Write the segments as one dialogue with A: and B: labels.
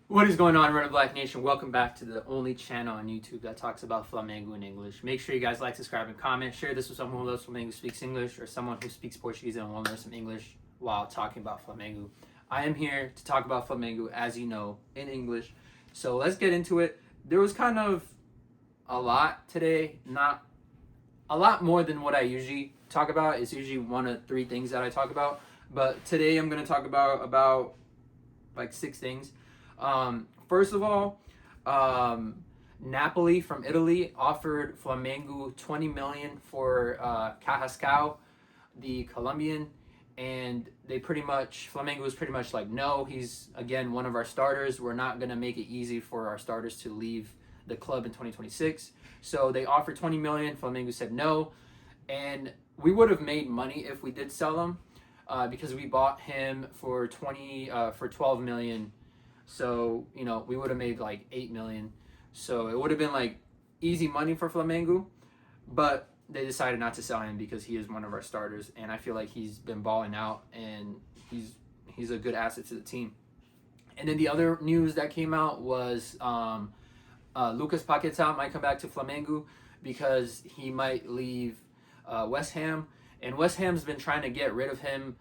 A: What is going on, Red and Black Nation? Welcome back to the only channel on YouTube that talks about Flamengo in English. Make sure you guys like, subscribe, and comment. Share this with someone who loves Flamengo, speaks English, or someone who speaks Portuguese and wants to learn some English while talking about Flamengo. I am here to talk about Flamengo, as you know, in English. So let's get into it. There was kind of a lot today, not a lot more than what I usually talk about. It's usually one of three things that I talk about. But today I'm going to talk about like six things. First of all, Napoli from Italy offered Flamengo 20 million for Carrascal, the Colombian, and Flamengo was pretty much like, no, he's again one of our starters. We're not gonna make it easy for our starters to leave the club in 2026. So they offered 20 million. Flamengo said no, and we would have made money if we did sell him, because we bought him for 12 million. So we would have made like 8 million. So it would have been like easy money for Flamengo, but they decided not to sell him because he is one of our starters, and I feel like he's been balling out, and he's a good asset to the team. And then the other news that came out was Lucas Paquetá might come back to Flamengo because he might leave West Ham, and West Ham's been trying to get rid of him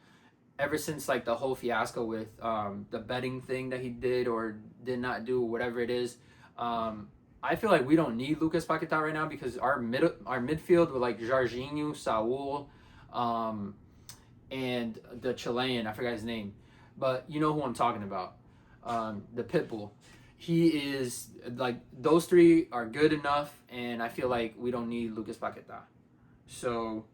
A: ever since like the whole fiasco with the betting thing that he did or did not do, whatever it is. I feel like we don't need Lucas Paquetá right now because our midfield with like Jorginho, Saul, and the Chilean, I forgot his name, but you know who I'm talking about, the Pitbull. He is like, those three are good enough, and I feel like we don't need Lucas Paquetá. So,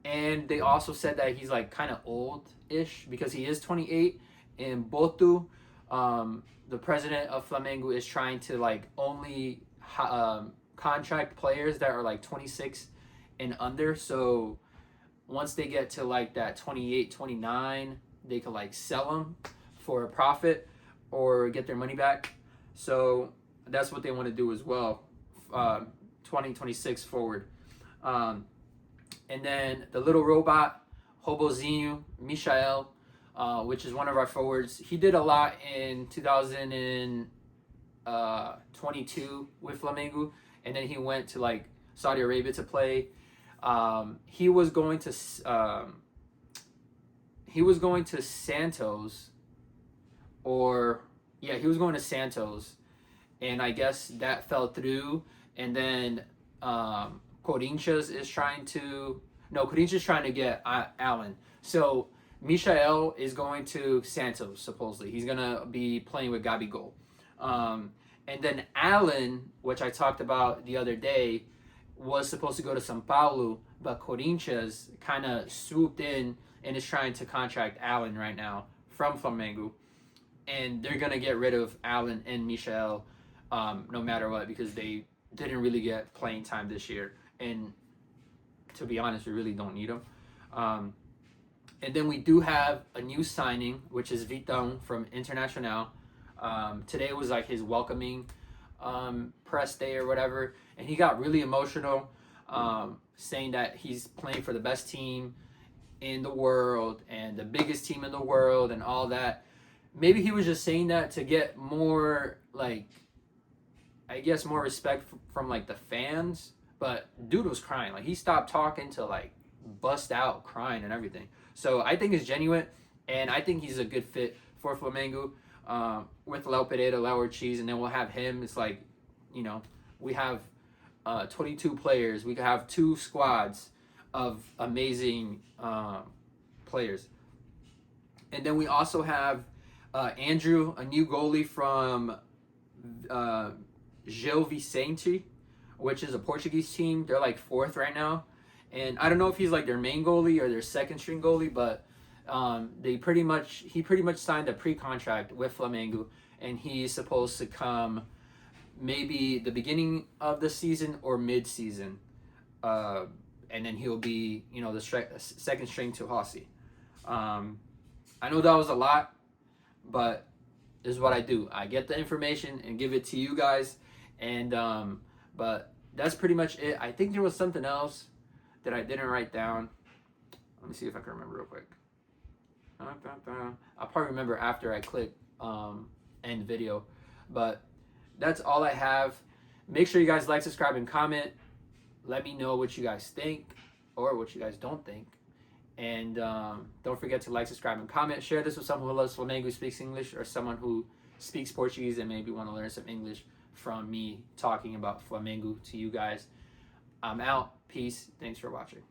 A: and they also said that he's like kind of old-ish because he is 28. And Botu, the president of Flamengo, is trying to like only contract players that are like 26 and under. So once they get to like that 28, 29, they could like sell them for a profit or get their money back. So that's what they want to do as well, 2026 forward. And then the little robot, Robozinho, Michael, which is one of our forwards. He did a lot in 2022 with Flamengo, and then he went to like Saudi Arabia to play. He was going to Santos, he was going to Santos, and I guess that fell through. And then Corinthians is trying to get Allen. So Michael is going to Santos, supposedly. He's going to be playing with Gabigol. And then Allen, which I talked about the other day, was supposed to go to Sao Paulo, but Corinthians kind of swooped in and is trying to contract Allen right now from Flamengo. And they're going to get rid of Allen and Michael no matter what, because they didn't really get playing time this year. And to be honest, we really don't need them. And then we do have a new signing, which is Vitão from Internacional. Today was like his welcoming press day or whatever, and he got really emotional, saying that he's playing for the best team in the world and the biggest team in the world and all that. Maybe he was just saying that to get more, like, I guess, more respect from like the fans. But dude was crying. Like, he stopped talking to like bust out crying and everything. So I think it's genuine, and I think he's a good fit for Flamengo, with Léo Pereira, Léo Ortiz, and then we'll have him. It's like, we have 22 players. We could have two squads of amazing players. And then we also have Andrew, a new goalie from Gil Vicente, which is a Portuguese team. They're like fourth right now, and I don't know if he's like their main goalie or their second string goalie, but he pretty much signed a pre-contract with Flamengo, and he's supposed to come maybe the beginning of the season or mid-season, and then he'll be the second string to Hossi. I know that was a lot, but this is what I do. I get the information and give it to you guys, and but that's pretty much it. I think there was something else that I didn't write down. Let me see if I can remember real quick. I'll probably remember after I click end video. But that's all I have. Make sure you guys like, subscribe, and comment. Let me know what you guys think or what you guys don't think. And don't forget to like, subscribe, and comment. Share this with someone who loves Flamengo, who speaks English, or someone who speaks Portuguese and maybe want to learn some English from me talking about Flamengo to you guys. I'm out. Peace. Thanks for watching.